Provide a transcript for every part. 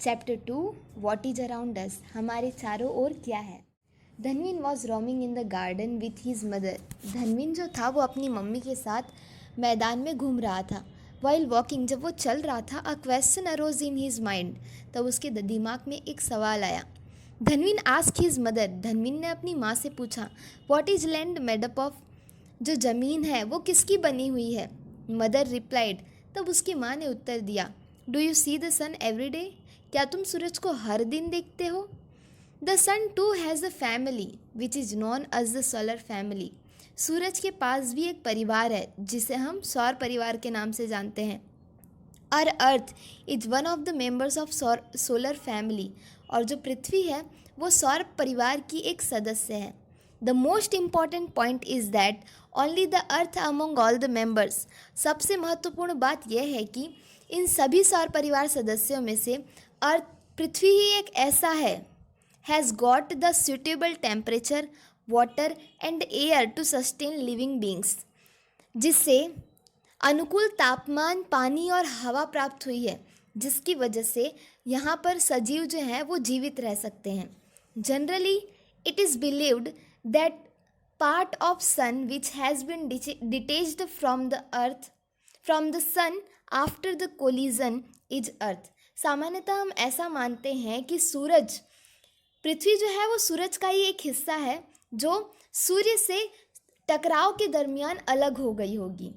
Chapter 2 what is around us, हमारे चारों ओर क्या है। Dhanvin was roaming in the garden with his mother. Dhanvin जो था वो अपनी मम्मी के साथ मैदान में घूम रहा था। वाइल वॉकिंग, जब वो चल रहा था, a question arose in his mind, तब उसके दिमाग में एक सवाल आया। Dhanvin ask his mother, Dhanvin ने अपनी माँ से पूछा, what is land made up of, जो ज़मीन है वो किसकी बनी हुई है। मदर रिप्लाइड, तब उसकी माँ ने उत्तर दिया, do you see the sun every day, क्या तुम सूरज को हर दिन देखते हो। The sun too has a family which is known as the solar family. सूरज के पास भी एक परिवार है जिसे हम सौर परिवार के नाम से जानते हैं। और earth is one of the members of solar family, और जो पृथ्वी है वो सौर परिवार की एक सदस्य है। The most important point is that only the earth among all the members. सबसे महत्वपूर्ण बात यह है कि इन सभी सौर परिवार सदस्यों में से अर्थ, पृथ्वी ही एक ऐसा है, has got the suitable temperature, water and air to sustain living beings, जिससे अनुकूल तापमान, पानी और हवा प्राप्त हुई है, जिसकी वजह से यहाँ पर सजीव जो हैं वो जीवित रह सकते हैं। Generally it is believed that part of sun which has been detached from the earth from the sun after the collision is earth. सामान्यतः हम ऐसा मानते हैं कि सूरज, पृथ्वी जो है वो सूरज का ही एक हिस्सा है जो सूर्य से टकराव के दरमियान अलग हो गई होगी।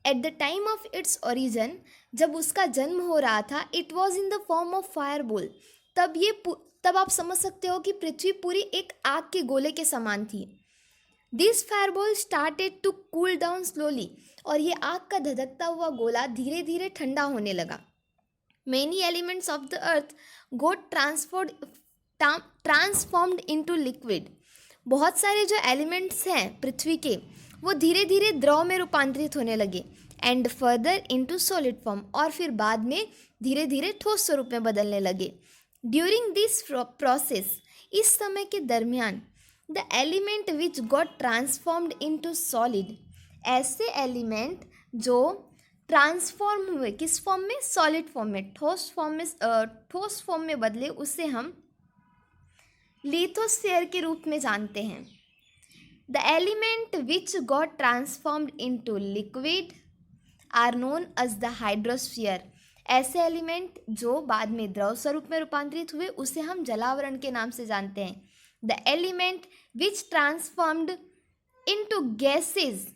At the time of its origin, जब उसका जन्म हो रहा था, it was in the form of fireball. तब आप समझ सकते हो कि पृथ्वी पूरी एक आग के गोले के समान थी। This fireball started to cool down slowly, और ये आग का धधकता हुआ गोला धीरे धीरे ठंडा होने लगा। Many elements of the earth got transformed into liquid. बहुत सारे जो एलिमेंट्स हैं पृथ्वी के वो धीरे धीरे द्रव में रूपांतरित होने लगे। And further into solid form, और फिर बाद में धीरे धीरे ठोस स्वरूप में बदलने लगे। ड्यूरिंग दिस प्रोसेस, इस समय के दरमियान, the element which got transformed into solid, ऐसे एलिमेंट जो ट्रांसफॉर्म हुए किस फॉर्म में, सॉलिड फॉर्म में, ठोस फॉर्म में बदले, उसे हम लिथोस्फीयर के रूप में जानते हैं। The element which got transformed into liquid are known as the hydrosphere. ऐसे एलिमेंट जो बाद में द्रव स्वरूप में रूपांतरित हुए उसे हम जलावरण के नाम से जानते हैं। The element which transformed into gases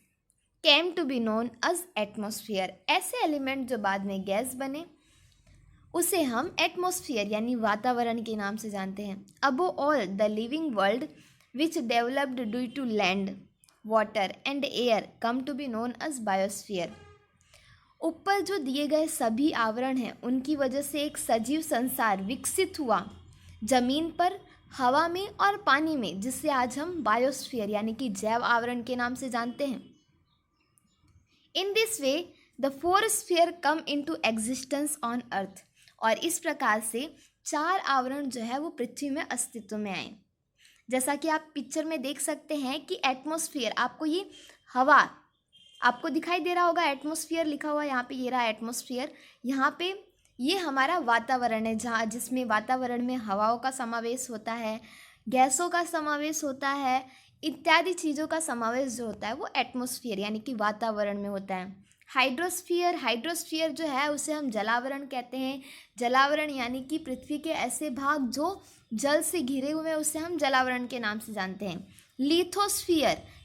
came to be known as atmosphere. ऐसे एलिमेंट जो बाद में गैस बने उसे हम एटमॉस्फेयर यानी वातावरण के नाम से जानते हैं। Above all the living world which developed due to land, water and air come to be known as biosphere. ऊपर जो दिए गए सभी आवरण हैं उनकी वजह से एक सजीव संसार विकसित हुआ जमीन पर, हवा में और पानी में, जिसे आज हम बायोस्फीयर यानी कि जैव आवरण के नाम से जानते हैं। In this way the four sphere come into existence on earth, और इस प्रकार से 4 आवरण जो है वो पृथ्वी में अस्तित्व में आए। जैसा कि आप पिक्चर में देख सकते हैं कि एटमॉस्फेयर, आपको ये हवा आपको दिखाई दे रहा होगा, एटमॉस्फेयर लिखा हुआ यहाँ पे, ये रहा एटमॉस्फेयर। यहाँ पे ये हमारा वातावरण है, जहाँ जिसमें वातावरण में हवाओं का समावेश होता है, गैसों का समावेश होता है, इत्यादि चीज़ों का समावेश जो होता है वो एटमॉस्फेयर यानी कि वातावरण में होता है। हाइड्रोस्फीयर जो है उसे हम जलावरण कहते हैं। जलावरण यानी कि पृथ्वी के ऐसे भाग जो जल से घिरे हुए हैं उसे हम जलावरण के नाम से जानते हैं।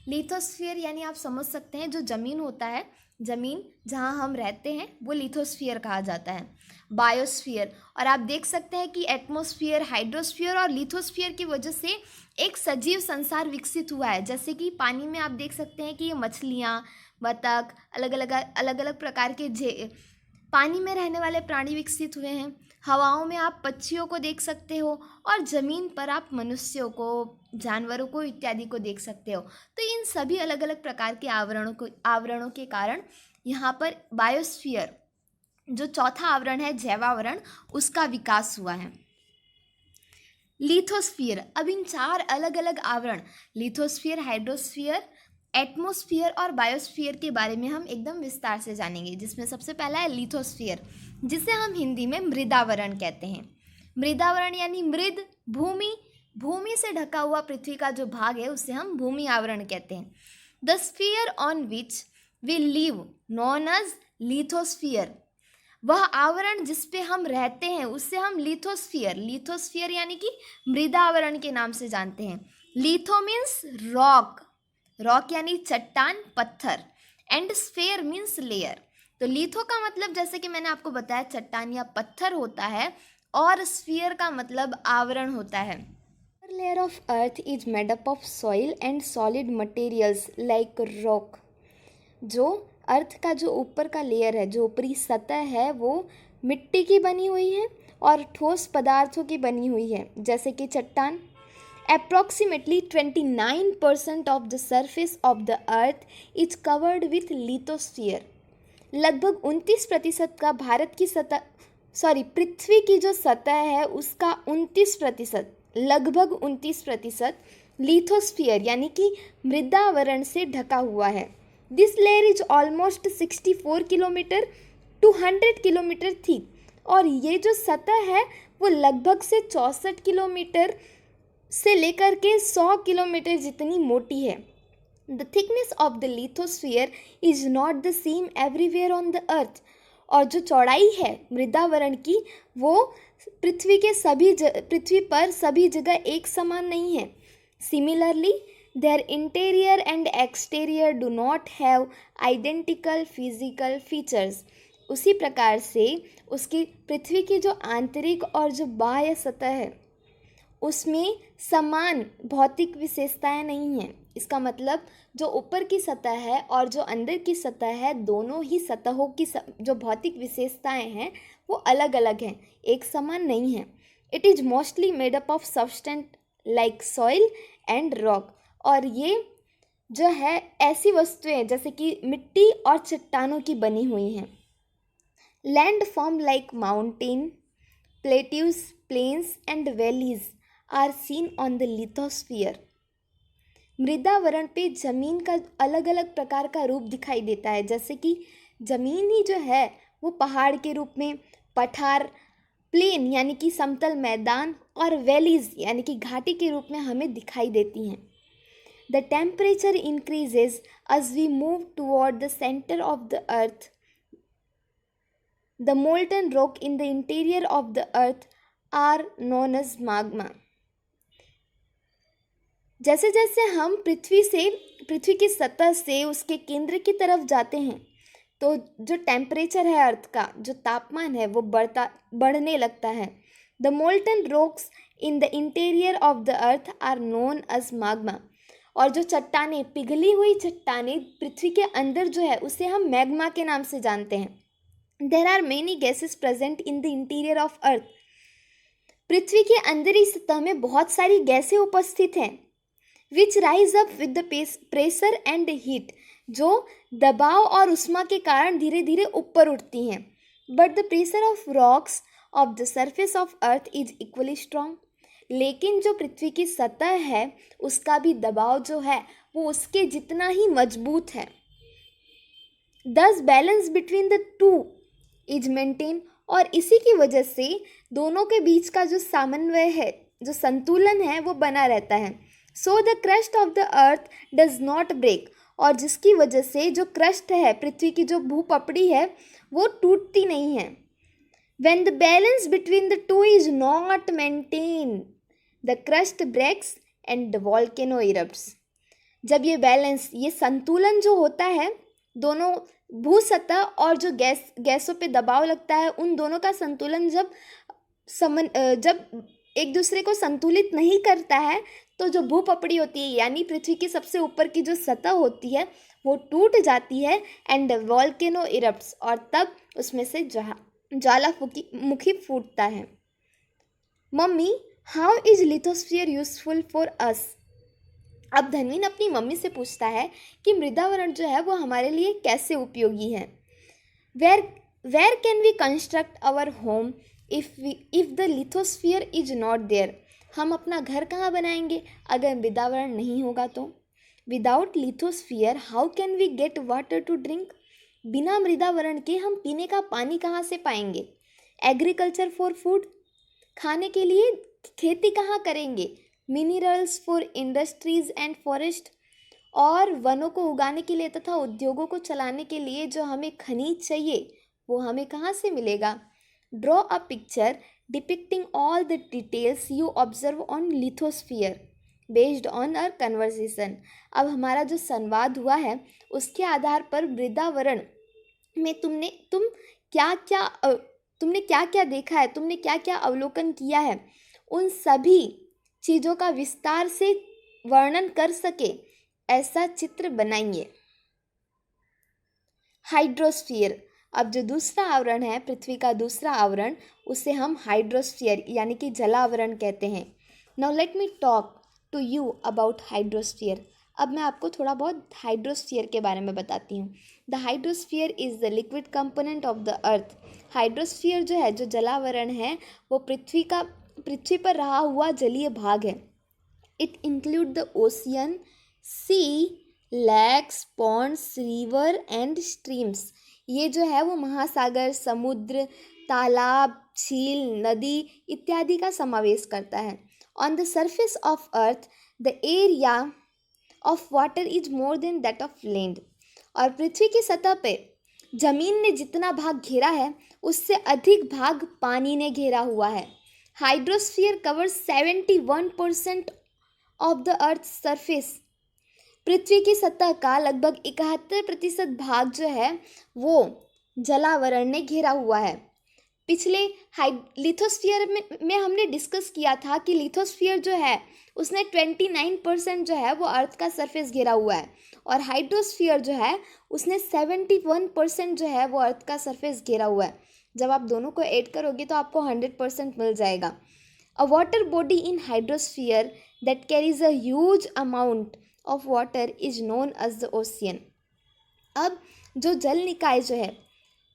लिथोस्फीयर यानी आप समझ सकते हैं जो ज़मीन होता है, ज़मीन जहाँ हम रहते हैं वो लिथोस्फीयर कहा जाता है। बायोस्फीयर, और आप देख सकते हैं कि एटमॉस्फेयर, हाइड्रोस्फीयर और लिथोस्फीयर की वजह से एक सजीव संसार विकसित हुआ है। जैसे कि पानी में आप देख सकते हैं कि ये मछलियाँ, बतख, अलग अलग प्रकार के पानी में रहने वाले प्राणी विकसित हुए हैं। हवाओं में आप पक्षियों को देख सकते हो, और ज़मीन पर आप मनुष्यों को, जानवरों को इत्यादि को देख सकते हो। तो इन सभी अलग अलग प्रकार के आवरणों के कारण यहाँ पर बायोस्फीयर जो चौथा आवरण है, जैवावरण, उसका विकास हुआ है। लिथोस्फीयर, अब इन 4 अलग अलग आवरण, लिथोस्फीयर, हाइड्रोस्फीयर, एटमॉस्फेयर और बायोस्फीयर के बारे में हम एकदम विस्तार से जानेंगे। जिसमें सबसे पहला है लिथोस्फीयर, जिसे हम हिंदी में मृदावरण कहते हैं। मृदावरण यानी मृद, भूमि, भूमि से ढका हुआ पृथ्वी का जो भाग है उसे हम भूमि आवरण कहते हैं। The sphere on which we live known as lithosphere, वह आवरण जिस पे हम रहते हैं उससे हम लिथोस्फीयर यानी कि मृदा आवरण के नाम से जानते हैं। लिथो मीन्स रॉक, रॉक यानी चट्टान, पत्थर, एंड स्फेयर मीन्स लेयर। तो लिथो का मतलब जैसे कि मैंने आपको बताया चट्टान या पत्थर होता है, और स्फीयर का मतलब आवरण होता है। Layer of earth is made up of soil and solid materials like rock. जो अर्थ का जो ऊपर का लेयर है, जो ऊपरी सतह है, वो मिट्टी की बनी हुई है और ठोस पदार्थों की बनी हुई है, जैसे कि चट्टान। Approximately 29% of the surface of the earth is covered with lithosphere। लगभग 29% का भारत की पृथ्वी की जो सतह है उसका 29%, लगभग 29% लिथोस्फीयर यानी कि मृदावरण से ढका हुआ है। This layer is almost 64 kilometre to 100 kilometre thick, और ये जो सतह है वो लगभग से 64 किलोमीटर से लेकर के 100 किलोमीटर जितनी मोटी है। The thickness of the lithosphere is not the same everywhere on the अर्थ, और जो चौड़ाई है मृदावरण की वो पृथ्वी पर सभी जगह एक समान नहीं है। Similarly their interior and exterior do not have identical physical features. उसी प्रकार से उसकी पृथ्वी की जो आंतरिक और जो बाह्य सतह है उसमें समान भौतिक विशेषताएं नहीं हैं। इसका मतलब जो ऊपर की सतह है और जो अंदर की सतह है, दोनों ही सतहों की जो भौतिक विशेषताएं हैं वो अलग अलग हैं, एक समान नहीं है। It is mostly made up of substance like soil and rock, और ये जो है ऐसी वस्तुएं जैसे कि मिट्टी और चट्टानों की बनी हुई हैं। Landform like mountain, plateaus, plains and valleys are seen on the lithosphere. मृदावरण पे जमीन का अलग अलग प्रकार का रूप दिखाई देता है, जैसे कि जमीन ही जो है वो पहाड़ के रूप में, पठार, प्लेन यानी कि समतल मैदान, और वैलीज यानी कि घाटी के रूप में हमें दिखाई देती हैं। The temperature increases as we move toward the center of the earth. The molten rock in the interior of the earth are known as magma. जैसे जैसे हम पृथ्वी की सतह से उसके केंद्र की तरफ जाते हैं तो जो टेम्परेचर है अर्थ का, जो तापमान है वो बढ़ने लगता है। The molten rocks in the interior of the earth are known as magma. और जो चट्टानें, पिघली हुई चट्टानें पृथ्वी के अंदर जो है उसे हम मैग्मा के नाम से जानते हैं। There are many gases present in the interior of earth. पृथ्वी के अंदरी सतह में बहुत सारी गैसें उपस्थित हैं। Which rise up with the pressure and heat, जो दबाव और उष्मा के कारण धीरे धीरे ऊपर उठती हैं। But the pressure of rocks of the surface of earth is equally strong. लेकिन जो पृथ्वी की सतह है उसका भी दबाव जो है वो उसके जितना ही मजबूत है। दस balance between the two is maintain, और इसी की वजह से दोनों के बीच का जो सामन्वय है, जो संतुलन है वो बना रहता है। So the crust of the earth does not break, और जिसकी वजह से जो क्रस्ट है, पृथ्वी की जो भूपपड़ी है वो टूटती नहीं है। When the balance between the two is not maintained, the crust breaks and the volcano erupts. जब ये बैलेंस, ये संतुलन जो होता है, दोनों भू सतह और जो गैसों पे दबाव लगता है, उन दोनों का संतुलन जब एक दूसरे को संतुलित नहीं करता है तो जो भूपपड़ी होती है यानी पृथ्वी की सबसे ऊपर की जो सतह होती है वो टूट जाती है एंड वॉल्केनो इरप्ट्स, और तब उसमें से ज्वालामुखी फूटता है। Mummy, how is lithosphere useful for us? अब धनवीन अपनी मम्मी से पूछता है कि मृदावरण जो है वो हमारे लिए कैसे उपयोगी है। Where can we construct our home if the lithosphere is not there? हम अपना घर कहाँ बनाएंगे अगर मृदावरण नहीं होगा तो? Without lithosphere how can we get water to drink? बिना मृदावरण के हम पीने का पानी कहाँ से पाएंगे? एग्रीकल्चर फॉर फूड, खाने के लिए खेती कहाँ करेंगे? Minerals for industries and forest, और वनों को उगाने के लिए तथा उद्योगों को चलाने के लिए जो हमें खनिज चाहिए वो हमें कहाँ से मिलेगा? Draw a picture depicting all the details you observe on lithosphere based on our conversation. अब हमारा जो संवाद हुआ है उसके आधार पर मृदावरण में तुमने क्या क्या देखा है, तुमने क्या क्या अवलोकन किया है, उन सभी चीज़ों का विस्तार से वर्णन कर सके ऐसा चित्र बनाइए। हाइड्रोस्फीयर, अब जो दूसरा आवरण है, पृथ्वी का दूसरा आवरण, उसे हम हाइड्रोस्फीयर यानी कि जलावरण कहते हैं। Now let me talk to you about hydrosphere. अब मैं आपको थोड़ा बहुत हाइड्रोस्फीयर के बारे में बताती हूँ। The hydrosphere is the liquid component of the earth. Hydrosphere जो है, जो जलावरण है, वो पृथ्वी पर रहा हुआ जलीय भाग है। It include the ocean, sea, lakes, ponds, river and streams. ये जो है वो महासागर, समुद्र, तालाब, झील, नदी इत्यादि का समावेश करता है। On the surface of earth the area of water is more than that of land. और पृथ्वी की सतह पे जमीन ने जितना भाग घेरा है उससे अधिक भाग पानी ने घेरा हुआ है। Hydrosphere covers 71% of the earth surface. पृथ्वी की सतह का लगभग 71% भाग जो है वो जलावरण ने घेरा हुआ है। पिछले लिथोस्फीयर में हमने डिस्कस किया था कि लिथोस्फीयर जो है उसने 29% जो है वो अर्थ का सरफेस घेरा हुआ है, और हाइड्रोस्फीयर जो है उसने 71% जो है वो अर्थ का सरफेस घेरा हुआ है। जब आप दोनों को ऐड करोगे तो आपको 100% मिल जाएगा। A water body in hydrosphere that carries a huge amount of water is known as the ocean. अब जो जल निकाय जो है,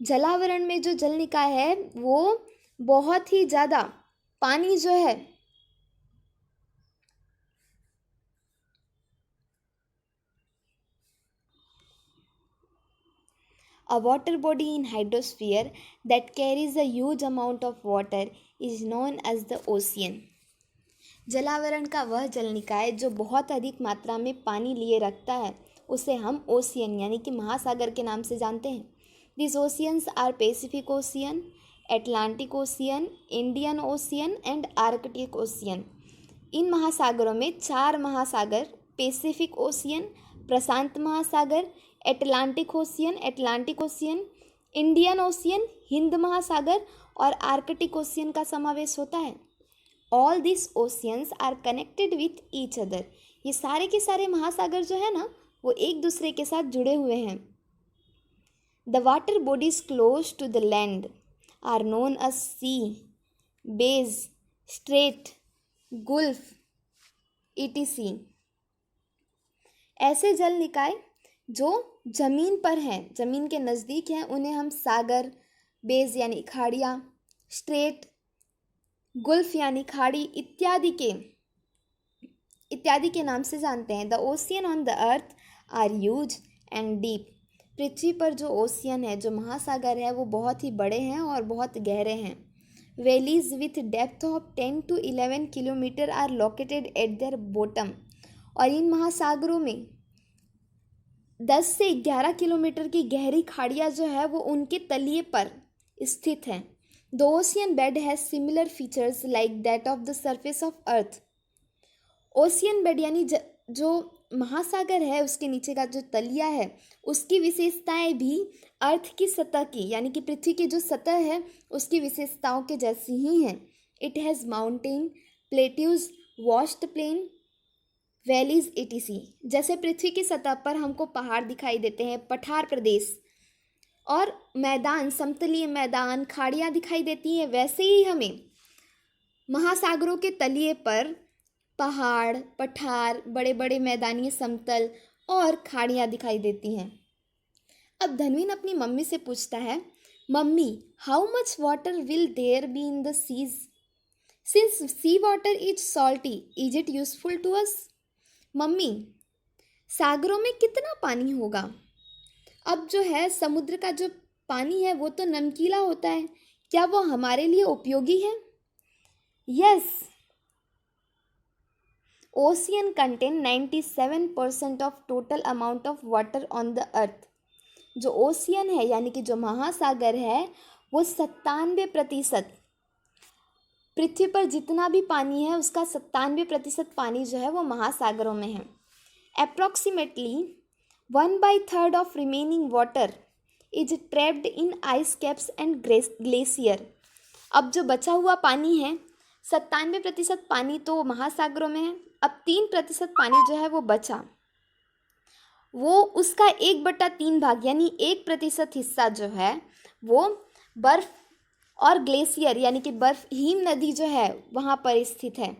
जलावरण में जो जल निकाय है वो बहुत ही ज़्यादा पानी जो है A water body in hydrosphere that carries a huge amount of water is known as the ocean. जलावरण का वह जल निकाय जो बहुत अधिक मात्रा में पानी लिए रखता है उसे हम ओशियन यानी कि महासागर के नाम से जानते हैं। These oceans are Pacific Ocean, Atlantic Ocean, Indian Ocean and Arctic Ocean. इन महासागरों में 4 महासागर, पैसिफिक ओशियन, प्रशांत महासागर, Atlantic Ocean, Indian Ocean, Hind महासागर और आर्कटिक ओशियन का समावेश होता है। All this oceans are connected with each other. ये सारे के सारे महासागर जो है ना वो एक दूसरे के साथ जुड़े हुए हैं। The water bodies close to the land are known as sea, bays, strait, gulf, etc. ऐसे जल निकाय जो जमीन पर हैं, जमीन के नज़दीक हैं, उन्हें हम सागर, बेज यानी खाड़ियाँ, स्ट्रेट, गुल्फ यानी खाड़ी इत्यादि के नाम से जानते हैं। The ocean on the earth are huge and deep. पृथ्वी पर जो ओशियन है, जो महासागर है, वो बहुत ही बड़े हैं और बहुत गहरे हैं। Valleys with depth of 10 to 11 kilometre are located at their bottom. और इन महासागरों में 10 से 11 किलोमीटर की गहरी खाड़ियाँ जो है वो उनके तलिए पर स्थित हैं। The ocean bed has similar features like that of the surface of earth. Ocean bed यानी जो महासागर है उसके नीचे का जो तलिया है उसकी विशेषताएं भी अर्थ की सतह की यानी कि पृथ्वी की जो सतह है उसकी विशेषताओं के जैसी ही हैं। It has mountain, plateaus, vast plain, valleys etc. जैसे पृथ्वी की सतह पर हमको पहाड़ दिखाई देते हैं, पठार प्रदेश और मैदान, समतलीय मैदान, खाड़ियाँ दिखाई देती हैं, वैसे ही हमें महासागरों के तलिए पर पहाड़, पठार, बड़े बड़े मैदानी समतल और खाड़ियाँ दिखाई देती हैं। अब धनवीन अपनी मम्मी से पूछता है, mummy how much water will there be in the seas? Since sea water is salty is it useful to us? Mummy सागरों में कितना पानी होगा? अब जो है समुद्र का जो पानी है वो तो नमकीला होता है, क्या वो हमारे लिए उपयोगी है? Yes, ocean contain 97% of total amount of water on the earth. जो ओशियन है यानी कि जो महासागर है वो 97% पृथ्वी पर जितना भी पानी है उसका 97% पानी जो है वो महासागरों में है. Approximately 1/3 of remaining water is trapped in ice caps and glacier. अब जो बचा हुआ पानी है 97% पानी तो महासागरों में है. अब 3% पानी जो है वो बचा, वो उसका 1/3 भाग यानी 1% हिस्सा जो है वो बर्फ और ग्लेशियर यानी कि बर्फ हिम नदी जो है वहाँ पर स्थित है.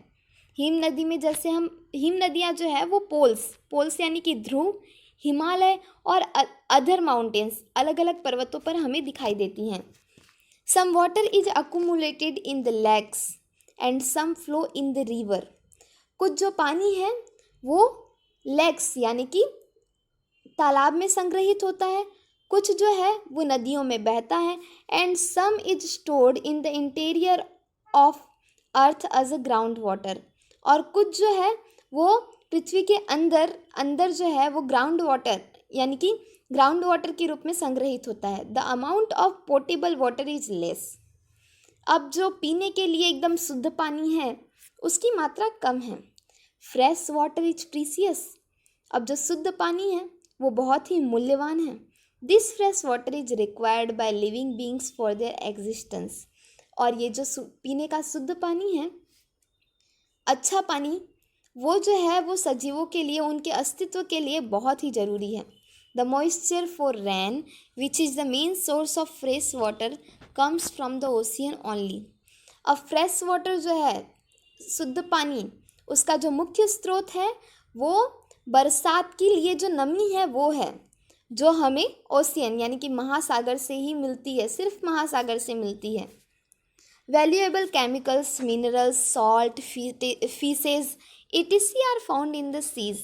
हिम नदी में जैसे हम हिम नदियाँ जो है वो पोल्स यानी कि ध्रुव, हिमालय और अदर माउंटेन्स अलग अलग पर्वतों पर हमें दिखाई देती हैं. Some water is accumulated in the lakes and some flow in the river. कुछ जो पानी है वो लेक्स यानी कि तालाब में संग्रहित होता है, कुछ जो है वो नदियों में बहता है. And some is stored in the interior of earth as a ground water. और कुछ जो है वो पृथ्वी के अंदर जो है वो ग्राउंड वाटर यानी कि ग्राउंड वाटर के रूप में संग्रहित होता है. The amount of portable water is less. अब जो पीने के लिए एकदम शुद्ध पानी है उसकी मात्रा कम है. Fresh water is precious. अब जो शुद्ध पानी है वो बहुत ही मूल्यवान है. This fresh water is required by living beings for their existence. और ये जो पीने का शुद्ध पानी है, अच्छा पानी, वो जो है वो सजीवों के लिए, उनके अस्तित्व के लिए बहुत ही ज़रूरी है. The moisture for rain which is the main source of fresh water comes from the ocean only. अब फ्रेश वाटर जो है शुद्ध पानी, उसका जो मुख्य स्रोत है वो बरसात के लिए जो नमी है वो है जो हमें ओशियन यानी कि महासागर से ही मिलती है, सिर्फ महासागर से मिलती है. Valuable chemicals, minerals, salt, fishes etc are found in the seas.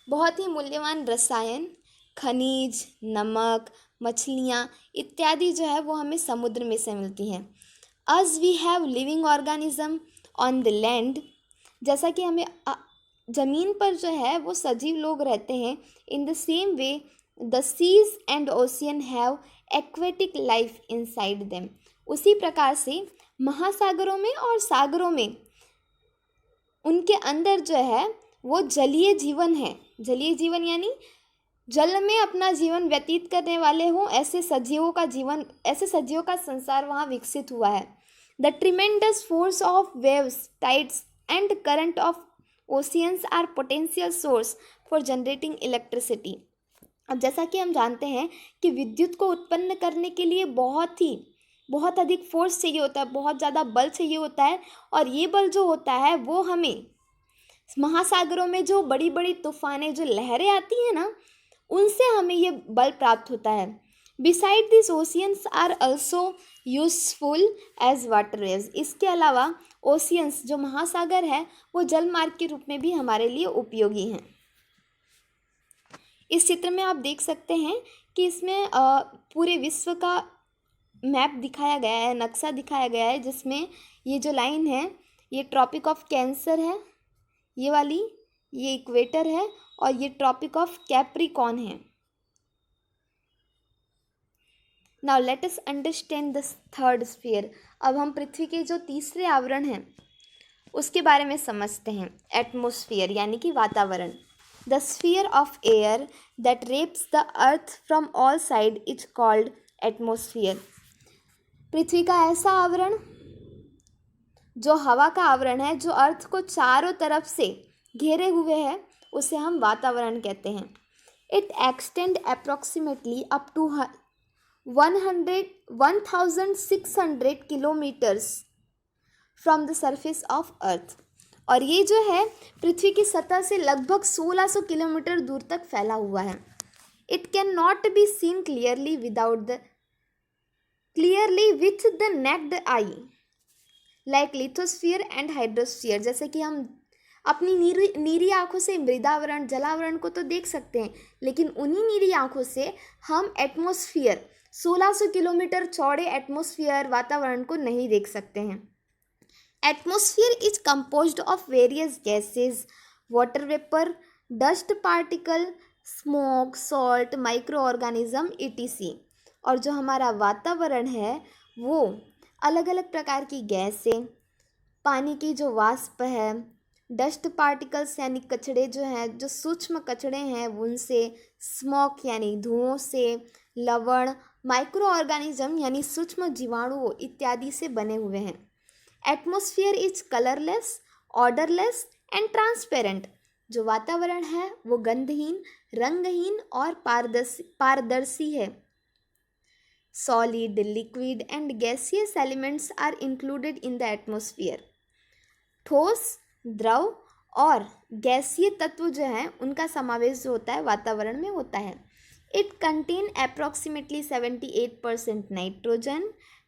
बहुत ही मूल्यवान रसायन, खनिज, नमक, मछलियाँ इत्यादि जो है वो हमें समुद्र में से मिलती हैं. As we have living organism on the land. जैसा कि हमें ज़मीन पर जो है वो सजीव लोग रहते हैं. In the same way the seas and ocean have aquatic life inside them. उसी प्रकार से महासागरों में और सागरों में उनके अंदर जो है वो जलीय जीवन है. जलीय जीवन यानी जल में अपना जीवन व्यतीत करने वाले हों, ऐसे सजीवों का संसार वहाँ विकसित हुआ है. The tremendous force of waves, tides and current of oceans are potential source for generating electricity. अब जैसा कि हम जानते हैं कि विद्युत को उत्पन्न करने के लिए बहुत अधिक फोर्स चाहिए होता है, बहुत ज़्यादा बल चाहिए होता है. और ये बल जो होता है वो हमें महासागरों में जो बड़ी बड़ी तूफानें, जो लहरें आती हैं ना, उनसे हमें ये बल प्राप्त होता है. Beside this oceans are also useful as water waves. इसके अलावा ओशियंस जो महासागर है वो जलमार्ग के रूप में भी हमारे लिए उपयोगी हैं. इस चित्र में आप देख सकते हैं कि इसमें पूरे विश्व का मैप दिखाया गया है, नक्शा दिखाया गया है, जिसमें ये जो लाइन है ये ट्रॉपिक ऑफ कैंसर है, ये वाली, ये इक्वेटर है और ये ट्रॉपिक ऑफ कैप्रिकॉर्न है. Now let us understand the third sphere. अब हम पृथ्वी के जो तीसरे आवरण हैं उसके बारे में समझते हैं. एटमॉस्फेयर यानी कि वातावरण. The sphere of air that wraps the earth from all side is called atmosphere. पृथ्वी का ऐसा आवरण जो हवा का आवरण है, जो अर्थ को चारों तरफ से घेरे हुए है, उसे हम वातावरण कहते हैं. It extend approximately up to 1600 kilometres from the surface of earth. और ये जो है पृथ्वी की सतह से लगभग 1600 किलोमीटर दूर तक फैला हुआ है. It can not be seen clearly with the necked I like lithosphere and hydrosphere. जैसे कि हम अपनी नीरी आँखों से मृदावरण, जलावरण को तो देख सकते हैं, लेकिन उन्हीं नीरी आँखों से हम Atmosphere is composed of various gases, water vapor, dust particle, smoke, salt, microorganism etc. और जो हमारा वातावरण है वो अलग अलग प्रकार की गैसें, पानी की जो वाष्प है, डस्ट पार्टिकल्स यानी कचड़े जो हैं, जो सूक्ष्म कचड़े हैं उनसे, स्मोक यानी धुओं से, लवण, माइक्रो ऑर्गेनिज्म यानी सूक्ष्म जीवाणुओं इत्यादि से बने हुए हैं। Atmosphere is colourless, odourless and transparent. जो वातावरण है वो गंधहीन, रंगहीन और पारदर्शी है। Solid, liquid and gaseous elements are included in the atmosphere. ठोस, द्रव और गैसीय तत्व जो हैं उनका समावेश जो होता है वातावरण में होता है। It contain approximately 78% nitrogen,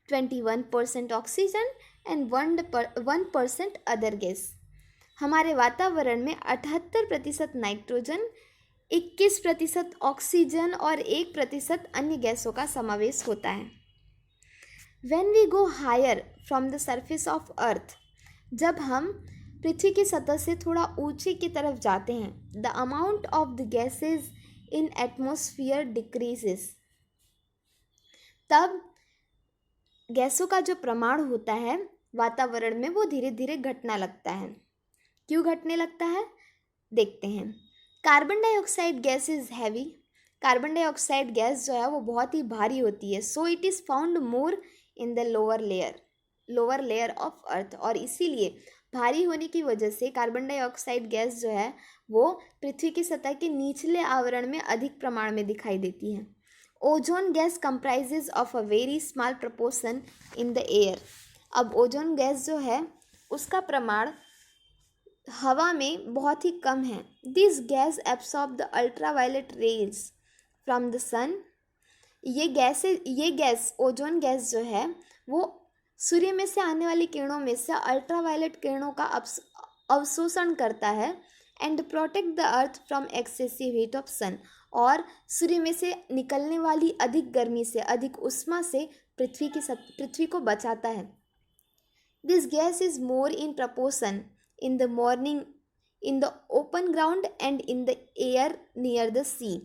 21% oxygen and 1% other gas. हमारे वातावरण में 78% नाइट्रोजन, 21% ऑक्सीजन और 1% अन्य गैसों का समावेश होता है। When we go higher from the surface of earth, जब हम पृथ्वी की सतह से थोड़ा ऊंचे की तरफ जाते हैं, the amount of the gases in atmosphere decreases, तब गैसों का जो प्रमाण होता है वातावरण में वो धीरे धीरे घटना लगता है। क्यों घटने लगता है देखते हैं। Carbon dioxide gas is heavy. Carbon dioxide gas जो है वो बहुत ही भारी होती है। So it is found more in the lower layer of earth. और इसीलिए भारी होने की वजह से कार्बन डाइऑक्साइड गैस जो है वो पृथ्वी की सतह के निचले आवरण में अधिक प्रमाण में दिखाई देती है। Ozone gas comprises of a very small proportion in the air. अब ओजोन गैस जो है उसका प्रमाण हवा में बहुत ही कम है। This gas absorb the ultraviolet rays from the sun. ये गैस ओजोन गैस जो है वो सूर्य में से आने वाली किरणों में से अल्ट्रावायलेट किरणों का अवशोषण करता है and protect the earth from excessive heat of sun. और सूर्य में से निकलने वाली अधिक गर्मी से, अधिक उष्मा से पृथ्वी को बचाता है। This gas is more in proportion in the morning in the open ground and in the air near the sea।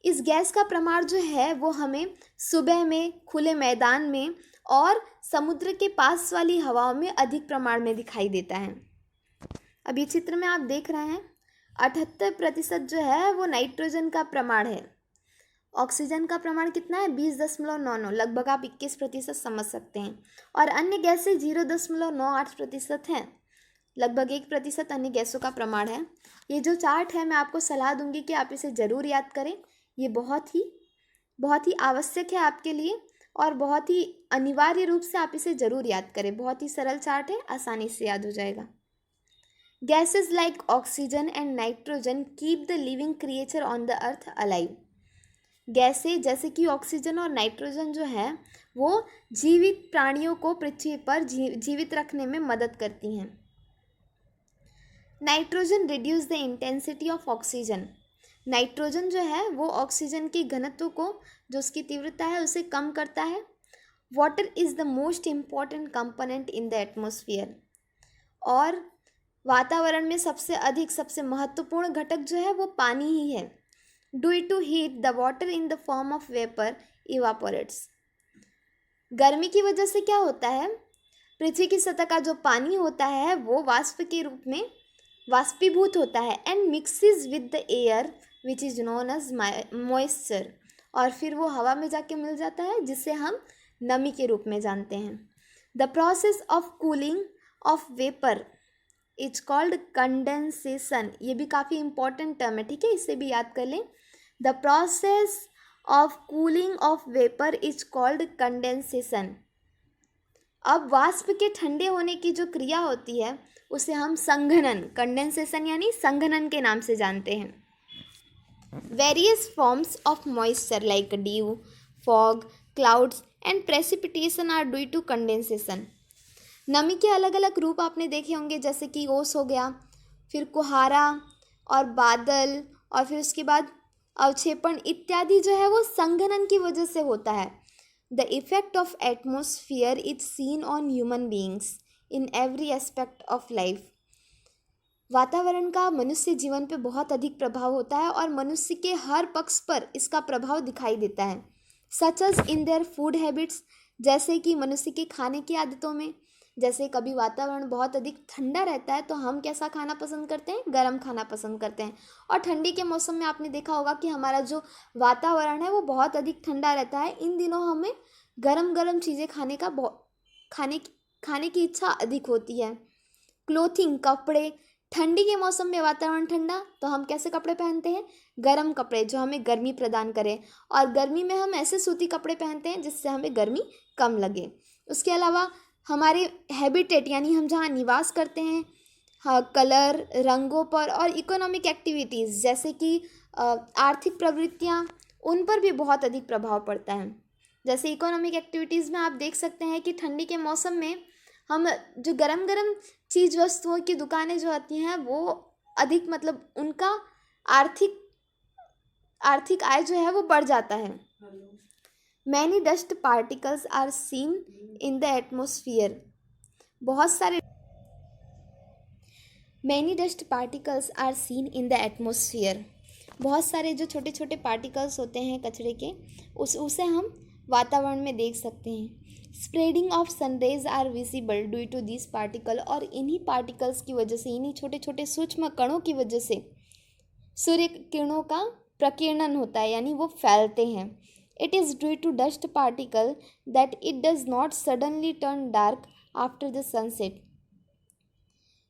इस गैस का प्रमाण जो है वो हमें सुबह में, खुले मैदान में और समुद्र के पास वाली हवाओं में अधिक प्रमाण में दिखाई देता है। अब ये चित्र में आप देख रहे हैं 78% जो है वो नाइट्रोजन का प्रमाण है। ऑक्सीजन का प्रमाण कितना है 20.99, लगभग आप 21% समझ सकते हैं। और अन्य गैसें 0.98% हैं, लगभग 1% अन्य गैसों का प्रमाण है। ये जो चार्ट है मैं आपको सलाह दूंगी कि आप इसे ज़रूर याद करें। ये बहुत ही आवश्यक है आपके लिए और बहुत ही अनिवार्य रूप से आप इसे ज़रूर याद करें। बहुत ही सरल चार्ट है, आसानी से याद हो जाएगा। Gases like oxygen and nitrogen keep the living creature on the earth alive. गैसें जैसे कि ऑक्सीजन और नाइट्रोजन जो है वो जीवित प्राणियों को पृथ्वी पर जीवित रखने में मदद करती हैं। Nitrogen reduce the intensity of oxygen. Nitrogen जो है वो ऑक्सीजन की घनत्व को, जो उसकी तीव्रता है, उसे कम करता है। Water is the most important component in the atmosphere. और वातावरण में सबसे महत्वपूर्ण घटक जो है वो पानी ही है। Due to heat the water in the form of vapour evaporates. गर्मी की वजह से क्या होता है, पृथ्वी की सतह का जो पानी होता है वो वाष्प के रूप में वाष्पीभूत होता है and mixes with the air which is known as moisture. और फिर वो हवा में जाके मिल जाता है जिसे हम नमी के रूप में जानते हैं। The process of cooling of vapour is called condensation. ये भी काफ़ी इंपॉर्टेंट टर्म है, ठीक है, इसे भी याद कर लें। The process of cooling of vapour is called condensation. अब वाष्प के ठंडे होने की जो क्रिया होती है उसे हम संघनन, कंडेंसेशन यानी संघनन के नाम से जानते हैं। Various forms of moisture like dew, fog, clouds and precipitation are due to condensation. नमी के अलग अलग रूप आपने देखे होंगे, जैसे कि ओस हो गया, फिर कुहारा और बादल, और फिर उसके बाद अवक्षेपण इत्यादि जो है वो संघनन की वजह से होता है। The effect of atmosphere is seen on human beings in every aspect of life. वातावरण का मनुष्य जीवन पे बहुत अधिक प्रभाव होता है और मनुष्य के हर पक्ष पर इसका प्रभाव दिखाई देता है. Such as in their food habits, जैसे कि मनुष्य के खाने की आदतों में. जैसे कभी वातावरण बहुत अधिक ठंडा रहता है तो हम कैसा खाना पसंद करते हैं, गर्म खाना पसंद करते हैं. और ठंडी के मौसम में आपने देखा होगा कि हमारा जो वातावरण है वो बहुत अधिक ठंडा रहता है. इन दिनों हमें गरम गरम चीज़ें खाने की इच्छा अधिक होती है. क्लोथिंग, कपड़े. ठंडी के मौसम में वातावरण ठंडा तो हम कैसे कपड़े पहनते हैं, गर्म कपड़े जो हमें गर्मी प्रदान करें. और गर्मी में हम ऐसे सूती कपड़े पहनते हैं जिससे हमें गर्मी कम लगे. उसके अलावा हमारे हैबिटेट यानी हम जहाँ निवास करते हैं, हाँ, कलर, रंगों पर और इकोनॉमिक एक्टिविटीज़ जैसे कि आर्थिक प्रवृत्तियाँ, उन पर भी बहुत अधिक प्रभाव पड़ता है. जैसे इकोनॉमिक एक्टिविटीज़ में आप देख सकते हैं कि ठंडी के मौसम में हम जो गरम गरम चीज़ वस्तुओं की दुकानें जो आती हैं वो अधिक मतलब उनका आर्थिक आय जो है वो बढ़ जाता है. Many dust particles are seen in the atmosphere. Many dust particles are seen in the atmosphere. बहुत सारे जो छोटे छोटे पार्टिकल्स होते हैं कचरे के, उसे हम वातावरण में देख सकते हैं. Spreading of sunrays are visible due to this particle. और इन्हीं पार्टिकल्स की वजह से, इन्हीं छोटे छोटे सूक्ष्म कणों की वजह से सूर्य किरणों का प्रकीर्णन होता है, यानी वो फैलते हैं. It is due to dust particle that it does not suddenly turn dark after the sunset.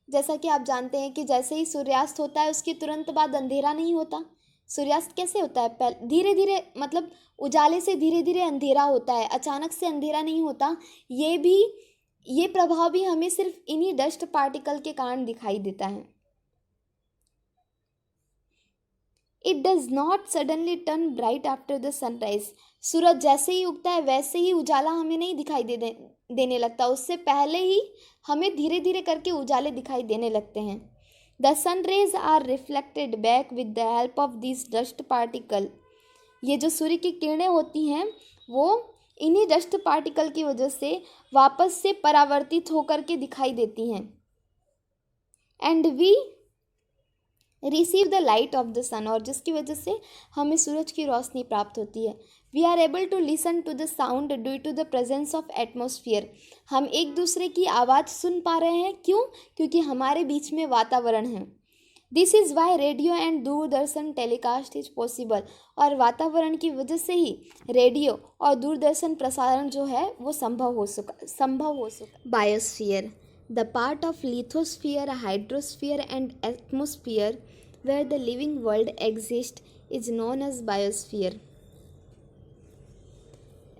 जैसा कि आप जानते हैं कि जैसे ही सूर्यास्त होता है उसके तुरंत बाद अंधेरा नहीं होता. सूर्यास्त कैसे होता है, धीरे धीरे, मतलब उजाले से धीरे धीरे अंधेरा होता है, अचानक से अंधेरा नहीं होता. ये प्रभाव भी हमें सिर्फ इन्हीं डस्ट पार्टिकल के कारण दिखाई देता है. It does not suddenly turn bright after the sunrise. सूरज जैसे ही उगता है वैसे ही उजाला हमें नहीं दिखाई देने लगता, उससे पहले ही हमें धीरे धीरे करके उजाले दिखाई देने लगते हैं. The sun rays are reflected back with the help of this dust particle. ये जो सूर्य की किरणें होती हैं वो इन्हीं डस्ट पार्टिकल की वजह से वापस से परावर्तित होकर के दिखाई देती हैं. And we receive the light of the sun. और जिसकी वजह से हमें सूरज की रोशनी प्राप्त होती है. We are able to listen to the sound due to the presence of atmosphere. हम एक दूसरे की आवाज़ सुन पा रहे हैं. क्यों? क्योंकि हमारे बीच में वातावरण है. This is why radio and Doordarshan telecast is possible. और वातावरण की वजह से ही रेडियो और दूरदर्शन प्रसारण जो है वो संभव हो सका. Biosphere, the part of lithosphere, hydrosphere and atmosphere where the living world exists is known as biosphere.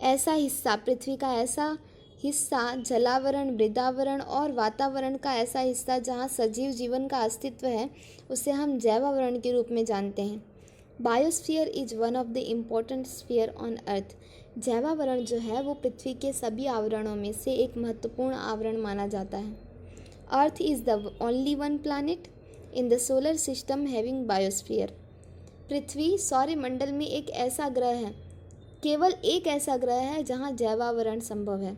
ऐसा हिस्सा, पृथ्वी का ऐसा हिस्सा, जलावरण, मृदावरण और वातावरण का ऐसा हिस्सा जहाँ सजीव जीवन का अस्तित्व है, उसे हम जैवावरण के रूप में जानते हैं. Biosphere is one of the important sphere on earth. जैवावरण जो है वो पृथ्वी के सभी आवरणों में से एक महत्वपूर्ण आवरण माना जाता है. Earth is the only one planet in the solar system having biosphere. पृथ्वी सौरमंडल में एक ऐसा ग्रह है, केवल एक ऐसा ग्रह है जहाँ जैवावरण संभव है.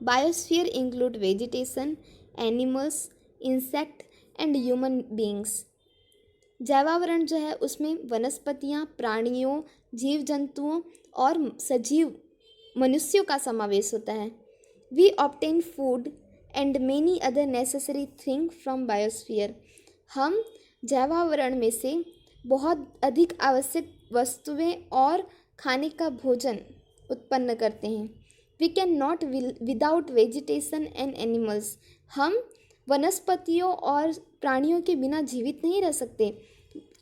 Biosphere include vegetation, animals, insect and human beings. जैवावरण जो है उसमें वनस्पतियाँ, प्राणियों, जीव जंतुओं और सजीव मनुष्यों का समावेश होता है. We obtain food and many other necessary thing from biosphere. हम जैवावरण में से बहुत अधिक आवश्यक वस्तुएं और खाने का भोजन उत्पन्न करते हैं. We can not without vegetation and animals. हम वनस्पतियों और प्राणियों के बिना जीवित नहीं रह सकते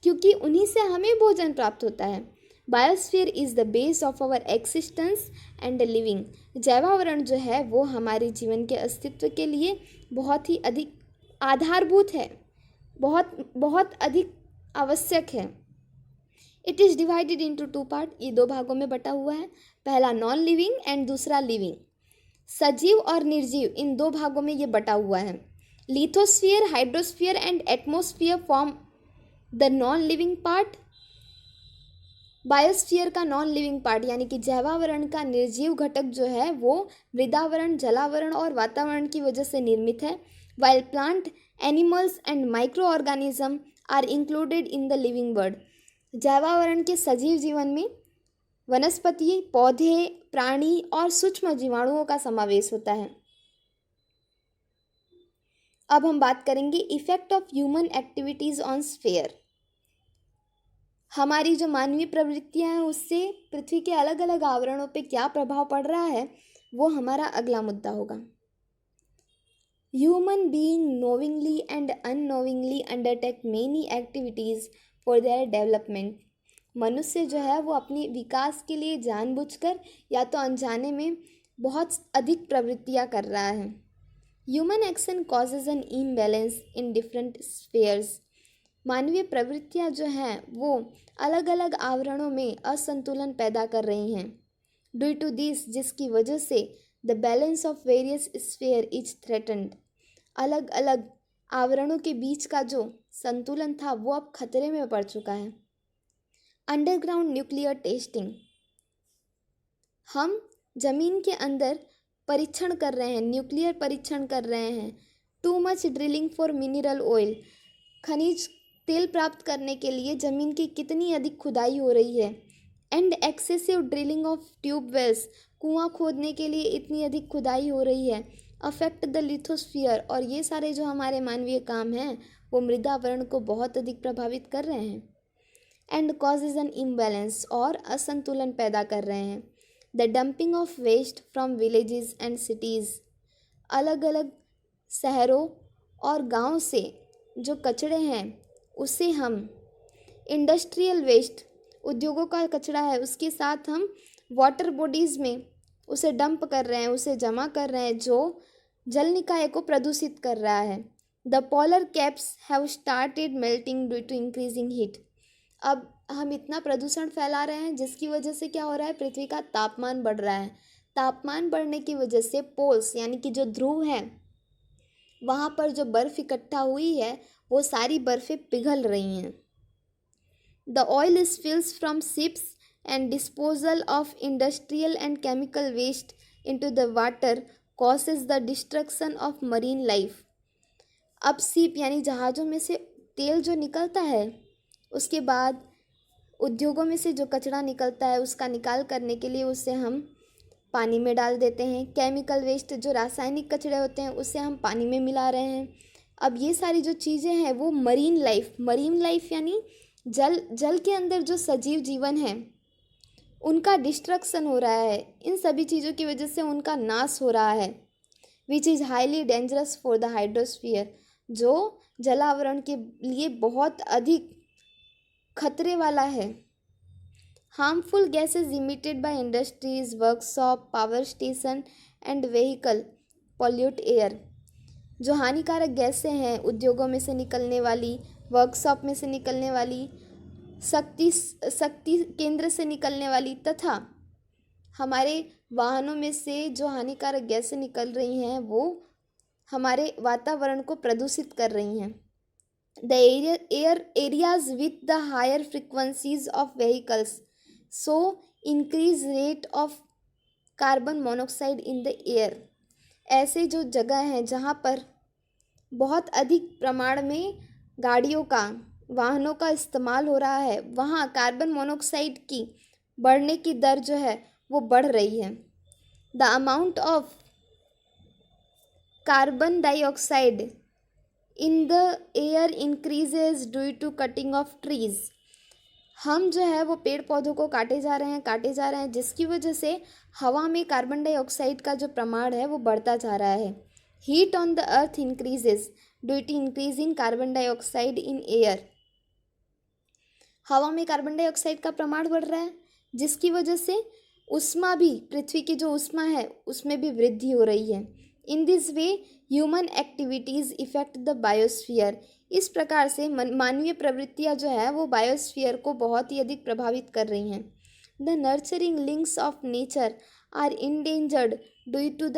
क्योंकि उन्हीं से हमें भोजन प्राप्त होता है. Biosphere is the base of our existence and living. जैवावरण जो है वो हमारे जीवन के अस्तित्व के लिए बहुत ही अधिक आधारभूत है, बहुत अधिक आवश्यक है. It is divided into 2 part. ये 2 भागों में बटा हुआ है. पहला नॉन लिविंग एंड दूसरा लिविंग. सजीव और निर्जीव, इन 2 भागों में ये बटा हुआ है. Lithosphere, hydrosphere and atmosphere form the non living part. Biosphere का नॉन लिविंग पार्ट यानी कि जैवावरण का निर्जीव घटक जो है वो मृदावरण, जलावरण और वातावरण की वजह से निर्मित है। While plant, animals and microorganism are included in the living world. जैवावरण के सजीव जीवन में वनस्पति, पौधे, प्राणी और सूक्ष्म जीवाणुओं का समावेश होता है। अब हम बात करेंगे effect of human activities on sphere. हमारी जो मानवीय प्रवृत्तियां हैं उससे पृथ्वी के अलग अलग आवरणों पे क्या प्रभाव पड़ रहा है वो हमारा अगला मुद्दा होगा। Human being knowingly and unknowingly undertake many activities for their development. मनुष्य जो है वो अपने विकास के लिए जानबूझकर या तो अनजाने में बहुत अधिक प्रवृत्तियां कर रहा है। Human action causes an imbalance in different spheres. मानवीय प्रवृत्तियां जो हैं वो अलग अलग आवरणों में असंतुलन पैदा कर रही हैं। ड्यू टू दिस, जिसकी वजह से the balance of various sphere is threatened. अलग अलग आवरणों के बीच का जो संतुलन था वो अब खतरे में पड़ चुका है। Underground nuclear testing. हम जमीन के अंदर परीक्षण कर रहे हैं, न्यूक्लियर परीक्षण कर रहे हैं। Too much drilling for mineral oil. खनिज तेल प्राप्त करने के लिए ज़मीन की कितनी अधिक खुदाई हो रही है। And excessive drilling of tube wells. कुआं खोदने के लिए इतनी अधिक खुदाई हो रही है। Affect the lithosphere. और ये सारे जो हमारे मानवीय काम हैं वो मृदावरण को बहुत अधिक प्रभावित कर रहे हैं। And causes an imbalance. और असंतुलन पैदा कर रहे हैं। The dumping of waste from villages and cities. अलग अलग शहरों और गांव से जो कचरे हैं उसे हम इंडस्ट्रियल वेस्ट, उद्योगों का कचरा है, उसके साथ हम वाटर बॉडीज़ में उसे डंप कर रहे हैं, उसे जमा कर रहे हैं, जो जल निकाय को प्रदूषित कर रहा है। The polar caps have started melting due to increasing heat. अब हम इतना प्रदूषण फैला रहे हैं जिसकी वजह से क्या हो रहा है, पृथ्वी का तापमान बढ़ रहा है। तापमान बढ़ने की वजह से पोल्स यानी कि जो ध्रुव हैं वहाँ पर जो बर्फ़ इकट्ठा हुई है वो सारी बर्फ़ें पिघल रही हैं। The oil spills from ships and disposal of industrial and chemical waste into the water causes the destruction of marine life. अब शिप यानी जहाज़ों में से तेल जो निकलता है, उसके बाद उद्योगों में से जो कचरा निकलता है उसका निकाल करने के लिए उसे हम पानी में डाल देते हैं। केमिकल वेस्ट जो रासायनिक कचरे होते हैं उसे हम पानी में मिला रहे हैं। अब ये सारी जो चीज़ें हैं वो मरीन लाइफ यानी जल के अंदर जो सजीव जीवन है उनका डिस्ट्रक्शन हो रहा है। इन सभी चीज़ों की वजह से उनका नाश हो रहा है। Which is highly dangerous for the hydrosphere. जो जलावरण के लिए बहुत अधिक खतरे वाला है। Harmful gases emitted by industries, workshop, power station and vehicle pollute air. जो हानिकारक गैसें हैं उद्योगों में से निकलने वाली, वर्कशॉप में से निकलने वाली, शक्ति केंद्र से निकलने वाली तथा हमारे वाहनों में से जो हानिकारक गैसें निकल रही हैं वो हमारे वातावरण को प्रदूषित कर रही हैं। The areas with the higher frequencies of vehicles so increase rate of carbon monoxide in the air। ऐसे जो जगह हैं जहाँ पर बहुत अधिक प्रमाण में वाहनों का इस्तेमाल हो रहा है वहाँ कार्बन मोनोक्साइड की बढ़ने की दर जो है वो बढ़ रही है। The amount of carbon dioxide in the air increases due to cutting of trees. हम जो है वो पेड़ पौधों को काटे जा रहे हैं जिसकी वजह से हवा में कार्बन डाइऑक्साइड का जो प्रमाण है वो बढ़ता जा रहा है। Heat on the earth increases due to increase in carbon dioxide in air. हवा में कार्बन डाइऑक्साइड का प्रमाण बढ़ रहा है जिसकी वजह से उष्मा भी, पृथ्वी की जो उष्मा है उसमें भी वृद्धि हो रही है। In this way human activities effect the biosphere. इस प्रकार से मानवीय प्रवृत्तियाँ जो है वो बायोस्फीयर को बहुत ही अधिक प्रभावित कर रही हैं। The nurturing links of nature are endangered due to the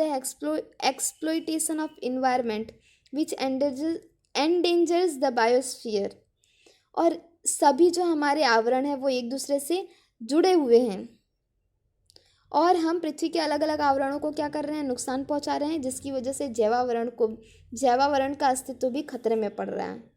exploitation of environment which endangers the biosphere. और सभी जो हमारे आवरण है वो एक दूसरे से जुड़े हुए हैं और हम पृथ्वी के अलग अलग आवरणों को क्या कर रहे हैं, नुकसान पहुंचा रहे हैं, जिसकी वजह से जैवावरण का अस्तित्व भी खतरे में पड़ रहा है।